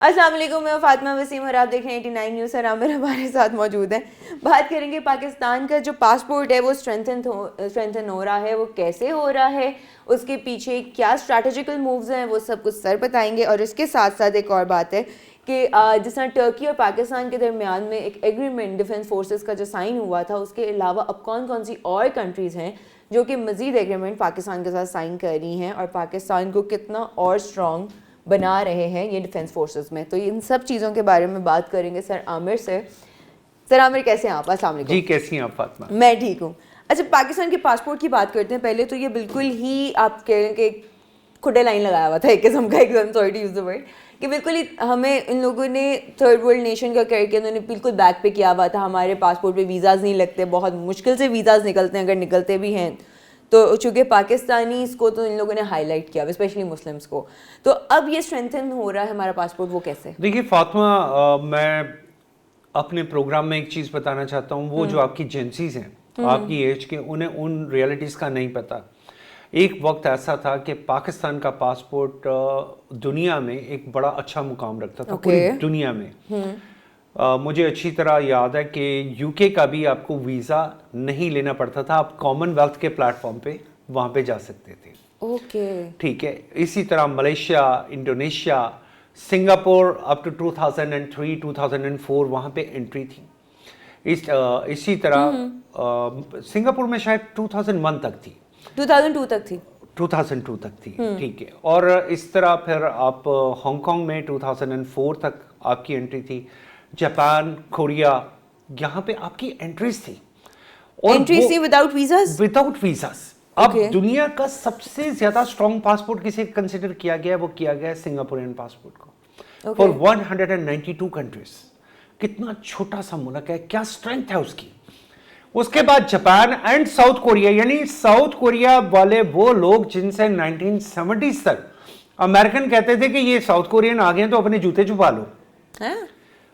अस्सलाम वालेकुम, मैं फातिमा वसीम और आप देख रहे हैं 89 न्यूज़ और आमिर हमारे साथ मौजूद हैं। बात करेंगे पाकिस्तान का जो पासपोर्ट है वो स्ट्रेंथन हो रहा है, वो कैसे हो रहा है, उसके पीछे क्या स्ट्रैटेजिकल मूव्स हैं, वो सब कुछ सर बताएंगे। और इसके साथ साथ एक और बात है कि जिस तरह टर्की और पाकिस्तान के दरमियान में एक एग्रीमेंट डिफेंस फोर्सेस का जो साइन हुआ था, उसके अलावा अब कौन कौन सी और कंट्रीज़ हैं जो कि मज़ीद एग्रीमेंट पाकिस्तान के साथ साइन कर रही हैं और पाकिस्तान को कितना और स्ट्रॉन्ग बना रहे हैं ये डिफेंस फोर्सेस में। तो इन सब चीज़ों के बारे में बात करेंगे सर आमिर से। सर आमिर, कैसे हैं आप? अस्सलाम वालेकुम। जी, कैसी हैं आप फातिमा? मैं ठीक हूँ। अच्छा, पाकिस्तान के पासपोर्ट की बात करते हैं पहले। तो ये बिल्कुल ही आप कह रहे कि खुडे लाइन लगाया हुआ था एक किस्म का, एकदम sorry to use the word, कि बिल्कुल ही हमें इन लोगों ने थर्ड वर्ल्ड नेशन का करके उन्होंने बिल्कुल बैक पे किया हुआ था। हमारे पासपोर्ट पे वीज़ाज़ नहीं लगते, बहुत मुश्किल से वीज़ाज़ निकलते हैं, अगर निकलते भी हैं तो चूँकि पाकिस्तानी इसको तो इन लोगों ने हाईलाइट किया, स्पेशली मुस्लिम्स को। तो अब ये स्ट्रेंथन हो रहा है हमारा पासपोर्ट, वो कैसे? देखिए फातिमा, मैं अपने प्रोग्राम में एक चीज़ बताना चाहता हूँ। वो जो आपकी जेंसीज हैं आपकी एज के, उन्हें उन रियलिटीज़ का नहीं पता। एक वक्त ऐसा था कि पाकिस्तान का पासपोर्ट दुनिया में एक बड़ा अच्छा मुकाम रखता था, पूरी दुनिया में। मुझे अच्छी तरह याद है कि यूके का भी आपको वीज़ा नहीं लेना पड़ता था, आप कॉमनवेल्थ के प्लेटफॉर्म पे वहाँ पे जा सकते थे। ओके, ठीक है। इसी तरह Malaysia, Indonesia, Singapore up to 2003 2004 वहाँ पे एंट्री थी। इसी तरह सिंगापुर में शायद 2001 तक थी, 2002 तक थी, 2002 तक थी। ठीक है। और इस तरह फिर आप हांगकांग में 2004 तक आपकी एंट्री थी। जापान, कोरिया, यहाँ पे आपकी एंट्रीज थी। और एंट्रीज थी विदाउट वीज़ास। Without visas. अब दुनिया का सबसे ज्यादा स्ट्रॉन्ग पासपोर्ट किसे कंसिडर किया गया है? वो किया गया है सिंगापुरियन पासपोर्ट को, फॉर 192 कंट्रीज। कितना छोटा सा मुल्क है, क्या स्ट्रेंथ है उसकी। उसके बाद जापान एंड साउथ कोरिया, यानी साउथ कोरिया वाले वो लोग जिनसे 1970s तक अमेरिकन कहते थे कि ये साउथ कोरियन आ गए तो अपने जूते छुपा लो,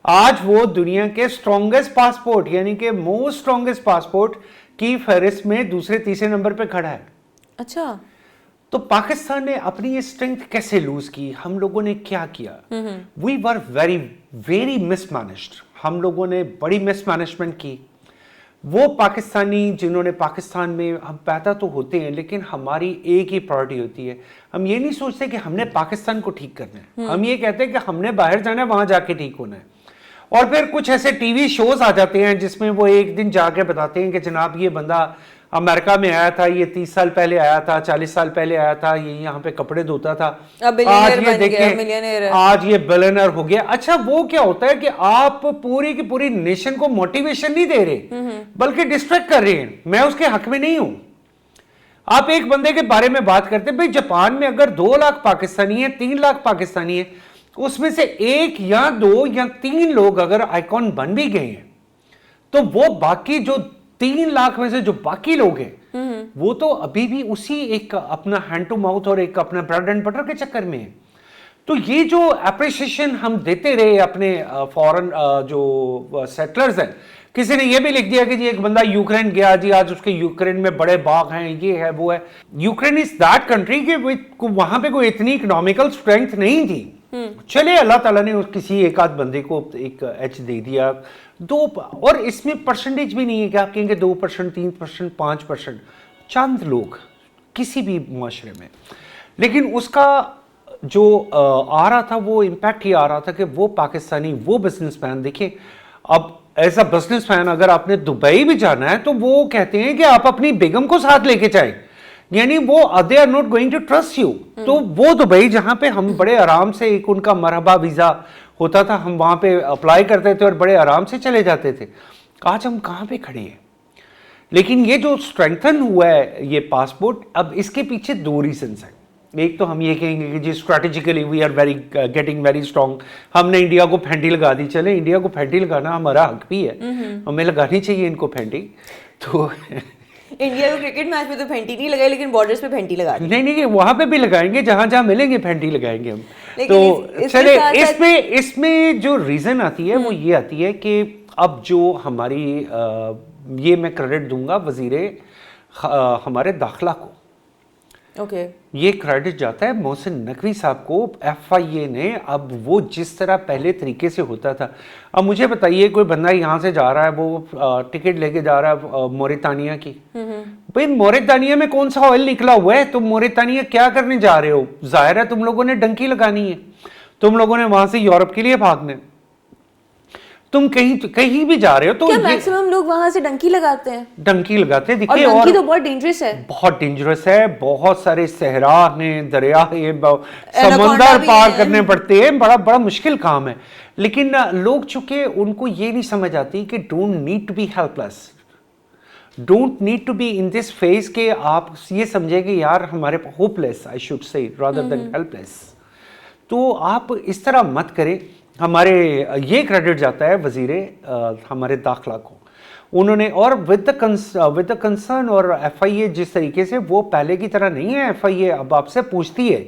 आज वो दुनिया के स्ट्रॉन्गेस्ट पासपोर्ट यानी कि मोस्ट स्ट्रॉन्गेस्ट पासपोर्ट की फहरिस्त में दूसरे तीसरे नंबर पे खड़ा है। अच्छा, तो पाकिस्तान ने अपनी ये स्ट्रेंथ कैसे लूज की? हम लोगों ने क्या किया? We were very very mismanaged. हम लोगों ने बड़ी मिसमैनेजमेंट की। वो पाकिस्तानी जिन्होंने पाकिस्तान में, हम पैदा तो होते हैं लेकिन हमारी एक ही प्रायोरिटी होती है, हम ये नहीं सोचते कि हमने पाकिस्तान को ठीक करना है। हम ये कहते हैं कि हमने बाहर जाना है, वहां जाके ठीक होना है। और फिर कुछ ऐसे टीवी शोज आ जाते हैं जिसमें वो एक दिन जाके बताते हैं कि जनाब ये बंदा अमेरिका में आया था, ये 30 साल पहले आया था, 40 साल पहले आया था, ये यहाँ पे कपड़े धोता था, आज ये देखिए आज ये बिलियनर हो गया। अच्छा, वो क्या होता है कि आप पूरी की पूरी नेशन को मोटिवेशन नहीं दे रहे बल्कि डिस्ट्रैक्ट कर रहे हैं। मैं उसके हक में नहीं हूं। आप एक बंदे के बारे में बात करते हैं, भाई जापान में अगर 2 लाख पाकिस्तानी है, 3 लाख पाकिस्तानी है, उसमें से 1 या 2 या 3 लोग अगर आइकॉन बन भी गए हैं तो वो बाकी जो 3 लाख में से जो बाकी लोग हैं वो तो अभी भी उसी एक अपना हैंड टू माउथ और एक अपना ब्रेड एंड बटर के चक्कर में है। तो ये जो अप्रिसिएशन हम देते रहे अपने फॉरेन जो सेटलर्स हैं, किसी ने ये भी लिख दिया कि जी एक बंदा यूक्रेन गया जी, आज उसके यूक्रेन में बड़े बाग हैं, ये है वो है। यूक्रेन इज दैट कंट्री कि वहां पे कोई इतनी इकोनॉमिकल स्ट्रेंथ नहीं थी। चले अल्लाह ताला ने किसी एक आध बंदे को एक एच दे दिया, 2, और इसमें परसेंटेज भी नहीं है कि आप कहेंगे 2%, 3%, 5%, चंद लोग किसी भी माशरे में। लेकिन उसका जो आ रहा था वो इम्पैक्ट ये आ रहा था कि वो पाकिस्तानी, वो बिजनेसमैन, देखिए अब एज अ बिजनेसमैन अगर आपने दुबई भी जाना है तो वो कहते हैं कि आप अपनी बेगम को साथ लेके जाएं, यानी वो they are not going to trust you. तो वो दुबई जहां पे हम बड़े आराम से, एक उनका मरहबा वीजा होता था, हम वहां पे अप्लाई करते थे और बड़े आराम से चले जाते थे। आज हम कहां पे खड़े हैं? लेकिन ये जो स्ट्रेंथन हुआ है ये पासपोर्ट, अब इसके पीछे 2 रीजंस हैं। एक तो हम ये कहेंगे कि जी strategically we are very getting very strong, हमने इंडिया को फेंटी लगा दी। चले, इंडिया को फेंटी लगाना हमारा हक भी है, हमें लगानी चाहिए इनको फेंटी। तो इंडिया को क्रिकेट मैच में तो फेंटी नहीं लगाई, लेकिन बॉर्डर्स पे फेंटी लगा दी। नहीं, वहां पे भी लगाएंगे, जहां जहां मिलेंगे फेंटी लगाएंगे हम। तो चले, इसमें जो रीजन आती है वो ये आती है कि अब जो हमारी ये मैं क्रेडिट दूंगा वजीरे हमारे दाखिला को, ओके ये क्रेडिट जाता है मोहसिन नकवी साहब को। FIA ने अब वो जिस तरह पहले तरीके से होता था, अब मुझे बताइए कोई बंदा यहाँ से जा रहा है, वो टिकट लेके जा रहा है मोरितानिया की, भाई मोरितानिया में कौन सा ऑयल निकला हुआ है, तुम मोरितानिया क्या करने जा रहे हो? जाहिर है तुम लोगों ने डंकी लगानी है, तुम लोगों ने वहां से यूरोप के लिए भागना है, तुम कहीं भी जा रहे हो तो क्या मैक्सिमम लोग वहां से डंकी लगाते हैं? डंकी लगाते हैं, और देखिए। डंकी तो बहुत डेंजरस है, बहुत डेंजरस है, बहुत सारे सहरा हैं, दरिया है, एनाकोंडा समंदर भी पार है। करने पड़ते हैं, बड़ा बड़ा मुश्किल काम है। लेकिन लोग चूंकि उनको ये नहीं समझ आती कि don't need to be helpless, don't need to be in this phase के आप ये समझे कि यार हमारे hopeless, I should say rather than helpless. तो आप इस तरह मत करें। हमारे ये क्रेडिट जाता है वजीरे हमारे दाखिला को, उन्होंने, और विद द कंसर्न और FIA जिस तरीके से, वो पहले की तरह नहीं है। FIA अब आपसे पूछती है,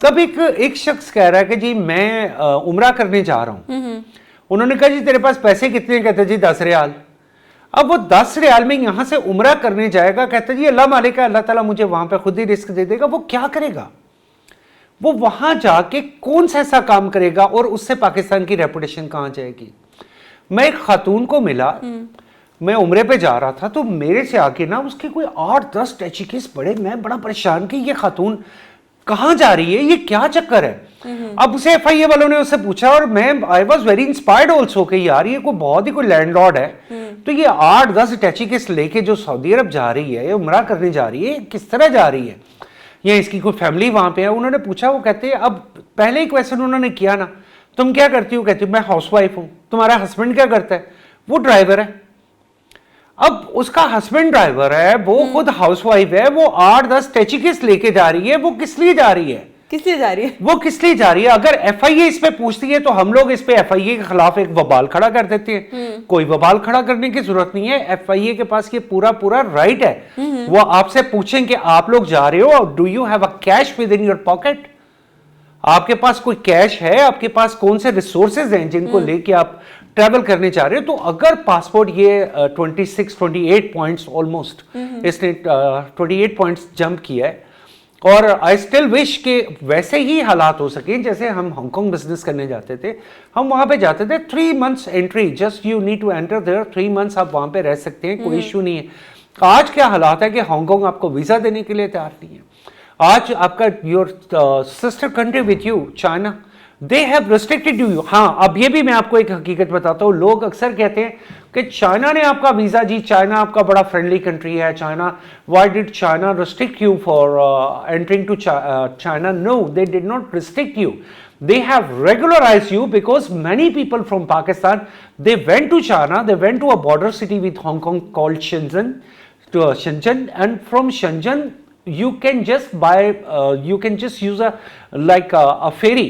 तब एक शख्स कह रहा है कि जी मैं उम्रा करने जा रहा हूँ, उन्होंने कहा जी तेरे पास पैसे कितने, कहते जी 10 रियाल। अब वो 10 रियाल में यहाँ से उम्रा करने जाएगा, कहते जी अल्लाह मालिक है, अल्लाह ताला मुझे वहां पे खुद ही रिस्क दे देगा। वो क्या करेगा? वो वहां जाके कौन सा ऐसा काम करेगा, और उससे पाकिस्तान की रेपुटेशन कहां जाएगी? मैं एक खातून को मिला, मैं उम्रे पे जा रहा था, तो मेरे से आके ना उसके कोई 8-10 टैचिकेस पड़े। मैं बड़ा परेशान कि ये खातून कहां जा रही है, ये क्या चक्कर है? अब उसे FIA वालों ने उससे पूछा, और मैं I was very inspired also कि यार ये कोई बहुत ही कोई लैंडलॉर्ड है, तो ये 8-10 टैचिकेस लेके जो सऊदी अरब जा रही है, उम्रा करने जा रही है, किस तरह जा रही है, या इसकी कोई फैमिली वहां पे है? उन्होंने पूछा, वो कहते हैं, अब पहले ही क्वेश्चन उन्होंने किया ना, तुम क्या करती हो? कहती मैं हाउसवाइफ हूं। तुम्हारा हस्बैंड क्या करता है? वो ड्राइवर है। अब उसका हस्बैंड ड्राइवर है, वो खुद हाउसवाइफ है, वो 8-10 टैचिकेस लेके जा रही है, वो किस लिए जा रही है? किस लिए जा रही है? वो किस लिए जा रही है? अगर FIA इस पे पूछती है तो हम लोग इस पे FIA के खिलाफ एक वबाल खड़ा कर देते हैं। कोई वबाल खड़ा करने की जरूरत नहीं है, FIA के पास ये पूरा राइट है। वो आपसे पूछें कि आप लोग जा रहे हो, do you have a cash with in your pocket? आपके पास कोई कैश है? आपके पास कौन से रिसोर्सेज हैं जिनको लेके आप ट्रैवल करने जा रहे हो? तो अगर पासपोर्ट ये 28 पॉइंट्स ऑलमोस्ट, इसने 28 पॉइंट्स जंप किया है, और आई स्टिल विश के वैसे ही हालात हो सके जैसे हम हांगकांग बिजनेस करने जाते थे। हम वहां पे जाते थे, 3 months entry, just you need to enter there, 3 months आप वहां पे रह सकते हैं, कोई इश्यू नहीं है। आज क्या हालात है कि हांगकांग आपको वीजा देने के लिए तैयार नहीं है। आज आपका your sister country with you China, they have restricted you. हाँ, अब ये भी मैं आपको एक हकीकत बताता हूँ, लोग अक्सर कहते हैं कि चाइना ने आपका वीजा, जी चाइना आपका बड़ा फ्रेंडली कंट्री है, China, why did China restrict you for entering to China? No, they did not restrict you, they have regularized you because many people from Pakistan, they went to China, they went to a border city with Hong Kong called Shenzhen, and from Shenzhen you can just buy, you can just use a ferry.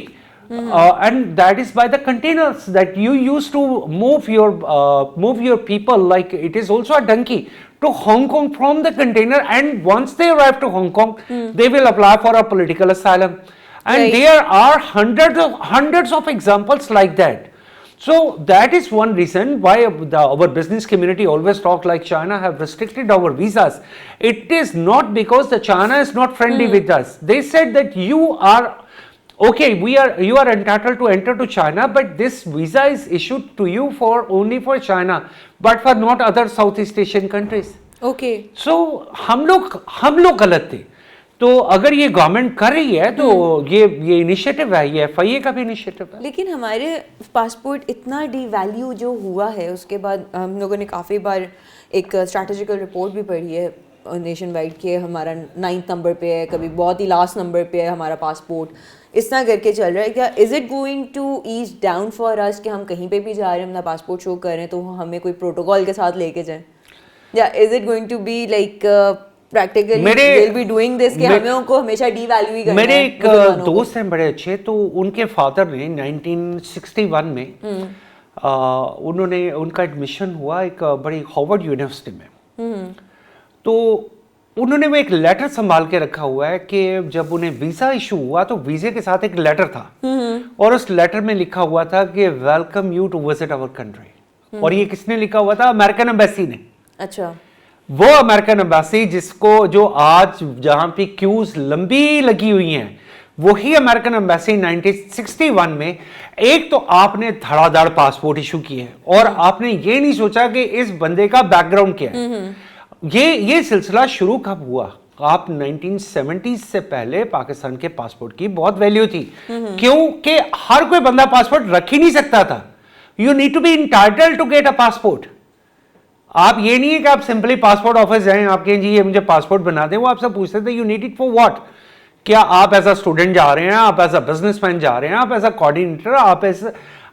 And that is by the containers that you use to move your people, like it is also a donkey to Hong Kong from the container, and once they arrive to Hong Kong, they will apply for a political asylum. And Right. there are hundreds of examples like that. So that is one reason why our business community always talk like China have restricted our visas. It is not because the China is not friendly with us. They said that you are okay, you are entitled to enter to China, but this visa is issued to you only for China, but for not other Southeast Asian countries. Okay. So हम लोग गलत थे। तो अगर ये government कर रही है तो ये इनिशिएटिव है, ये FIA का भी इनिशिएटिव है। लेकिन हमारे पासपोर्ट इतना डीवैल्यू जो हुआ है, उसके बाद हम लोगों ने काफ़ी बार एक स्ट्रैटेजिकल रिपोर्ट भी पढ़ी है नेशन वाइड के, हमारा 9th नंबर पे है, कभी बहुत ही लास्ट नंबर पे है हमारा पासपोर्ट, इस तरह करके चल रहा है। क्या is it going to ease down for us कि हम कहीं पे भी जा रहे हैं अपना पासपोर्ट शो कर रहे हैं तो हमें कोई प्रोटोकॉल के साथ लेके जाएं, या is it going to be like practically will be doing this कि हमें उनको हमेशा डीवैल्यू ही करना है? मेरे एक दोस्त हैं बड़े अच्छे, तो उनके फादर ने 1961 में उन्होंने, उनका एडमिशन हुआ एक बड़ी हार्वर्ड यूनिवर्सिटी में, तो उन्होंने वो एक लेटर संभाल के रखा हुआ है कि जब उन्हें वीजा इशू हुआ तो वीजे के साथ एक लेटर था, और उस लेटर में लिखा हुआ था कि welcome you to visit our country. और ये किसने लिखा हुआ था? अमेरिकन एम्बेसी ने। अच्छा। वो अमेरिकन एम्बेसी जिसको जो आज जहां पे क्यूज लंबी लगी हुई हैं, वही अमेरिकन एम्बेसी 1961 में एक तो आपने धड़ाधड़ पासपोर्ट इशू किए और आपने ये नहीं सोचा कि इस बंदे का बैकग्राउंड क्या है। ये सिलसिला शुरू कब हुआ? आप 1970s से पहले पाकिस्तान के पासपोर्ट की बहुत वैल्यू थी, क्योंकि हर कोई बंदा पासपोर्ट रख ही नहीं सकता था। You need to be entitled to get a passport. आप ये नहीं है कि आप सिंपली पासपोर्ट ऑफिस जाएं, आप कहें जी ये मुझे पासपोर्ट बना दें, वो आपसे पूछते थे you need it for what? क्या आप एज अ स्टूडेंट जा रहे हैं, आप एज अ बिजनेसमैन जा रहे हैं, आप एज अ कोऑर्डिनेटर,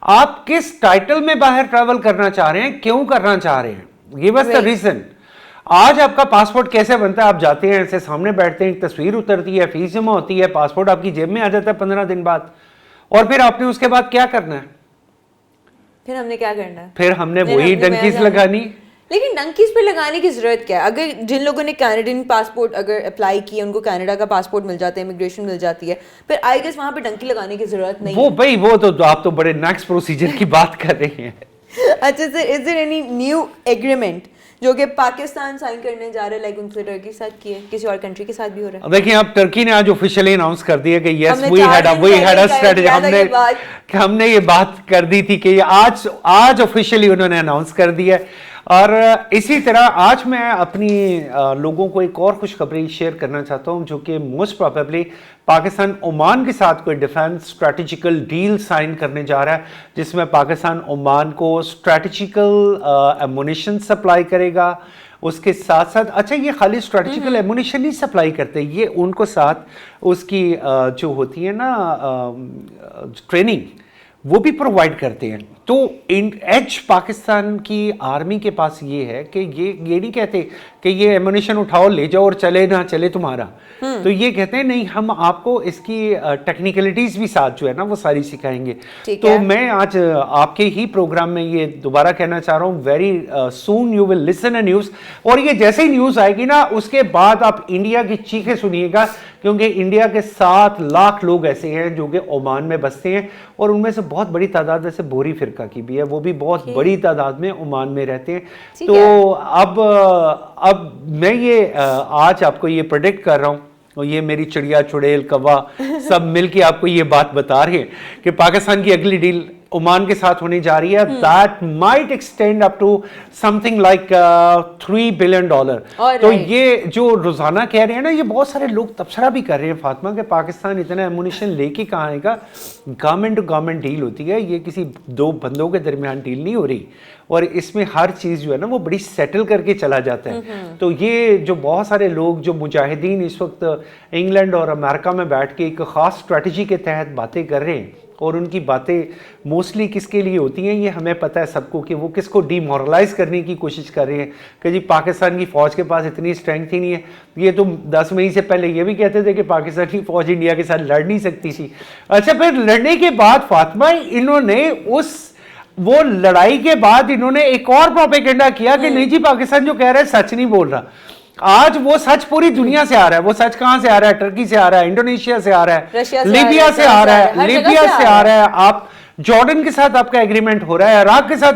आप किस टाइटल में बाहर ट्रैवल करना चाह रहे हैं, क्यों करना चाह रहे हैं? Give us the reason. आज आपका पासपोर्ट कैसे बनता है? आप जाते हैं, ऐसे सामने बैठते हैं, एक तस्वीर उतरती है, फीस जमा होती है, पासपोर्ट आपकी जेब में आ जाता है 15 दिन बाद, और फिर आपने उसके बाद क्या करना है? फिर हमने क्या करना है? फिर हमने वही डंकीज लगानी। लेकिन डंकीज पे लगाने की जरूरत क्या है? अगर जिन लोगों ने कैनेडियन पासपोर्ट अगर अप्लाई किया, उनको कनाडा का पासपोर्ट मिल जाता है, इमिग्रेशन मिल जाती है, फिर आई गेस वहां पे डंकी लगाने की जरूरत नहीं वो भाई वो तो आप तो बड़े नेक्स्ट प्रोसीजर की बात कर रहे हैं। अच्छा sir, is there any new agreement जो कि पाकिस्तान साइन करने जा रहा है, लाइक उनसे टर्की के साथ किए, किसी और कंट्री के साथ भी हो रहा है? देखिए, अब टर्की ने आज ऑफिशियली अनाउंस कर दिया कि yes we had a strategy. हमने ये बात कर दी थी कि आज ऑफिशियली उन्होंने अनाउंस कर दिया। और इसी तरह आज मैं अपनी लोगों को एक और खुशखबरी शेयर करना चाहता हूं, जो कि मोस्ट प्रोबेबली पाकिस्तान ओमान के साथ कोई डिफेंस स्ट्रैटेजिकल डील साइन करने जा रहा है, जिसमें पाकिस्तान ओमान को स्ट्रैटेजिकल एमुनिशन सप्लाई करेगा। उसके साथ साथ, अच्छा ये खाली स्ट्रैटेजिकल एमुनिशन नहीं सप्लाई करते, ये उनको साथ उसकी जो होती है ना ट्रेनिंग, वो भी प्रोवाइड करते हैं। तो एज पाकिस्तान की आर्मी के पास ये है कि ये नहीं कहते कि ये एमुनिशन उठाओ ले जाओ और चले ना चले तुम्हारा, तो ये कहते हैं नहीं, हम आपको इसकी टेक्निकलिटीज भी साथ जो है ना वो सारी सिखाएंगे। तो मैं आज आपके ही प्रोग्राम में ये दोबारा कहना चाह रहा हूँ, very soon you will listen a news, और ये जैसे ही न्यूज़ आएगी ना उसके बाद आप इंडिया की चीखें सुनिएगा, क्योंकि इंडिया के 7 लाख लोग ऐसे हैं जो कि ओमान में बसते हैं, और उनमें से बहुत बड़ी तादाद वैसे बोरी फिरका की भी है, वो भी बहुत बड़ी तादाद में ओमान में रहते हैं। तो अब मैं ये आज आपको ये प्रेडिक्ट कर रहा हूँ, और ये मेरी चिड़िया चुड़ैल कौवा सब मिलके आपको ये बात बता रहे हैं कि पाकिस्तान की अगली डील ओमान के साथ होने जा रही है, that might extend up to something like $3 billion. तो ये जो रोजाना कह रहे हैं ना, ये बहुत सारे लोग तबसरा भी कर रहे हैं फातिमा कि पाकिस्तान इतना एमुनिशन लेके कहाँ आएगा। गवर्नमेंट टू गवर्नमेंट डील होती है, ये किसी दो बंदों के दरमियान डील नहीं हो रही, और इसमें हर चीज़ जो है ना वो बड़ी सेटल करके चला जाता है। तो ये जो बहुत सारे लोग जो मुजाहिदीन इस वक्त इंग्लैंड और अमेरिका में बैठ के एक ख़ास स्ट्रेटजी के तहत बातें कर रहे हैं, और उनकी बातें मोस्टली किसके लिए होती हैं ये हमें पता है सबको, कि वो किसको डीमोरलाइज करने की कोशिश कर रहे हैं कि जी पाकिस्तान की फ़ौज के पास इतनी स्ट्रेंथ ही नहीं है। ये तो 10 मई से पहले ये भी कहते थे कि पाकिस्तान की फ़ौज इंडिया के साथ लड़ नहीं सकती थी। अच्छा, फिर लड़ने के बाद फातिमा इन्होंने वो लड़ाई के बाद इन्होंने एक और प्रोपेगेंडा किया कि नहीं जी पाकिस्तान जो कह रहा है सच नहीं बोल रहा। आज वो सच पूरी दुनिया से आ रहा है। वो सच कहां से आ रहा है? टर्की से आ रहा है, इंडोनेशिया से आ रहा है, लीबिया से आ रहा है, लीबिया से आ रहा है, आप जॉर्डन के साथ आपका एग्रीमेंट हो रहा है, इराक के साथ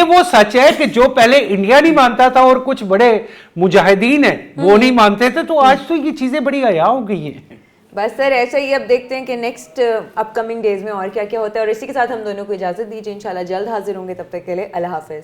वो सच है कि जो पहले इंडिया नहीं मानता था और कुछ बड़े मुजाहिदीन है वो नहीं मानते थे, तो आज तो ये चीजें बड़ी हया हो गई हैं। बस सर ऐसा ही, अब देखते हैं कि नेक्स्ट अपकमिंग डेज में और क्या क्या होता है। और इसी के साथ हम दोनों को इजाजत दीजिए, इंशाल्लाह जल्द हाजिर होंगे, तब तक के लिए अल्लाह हाफिज।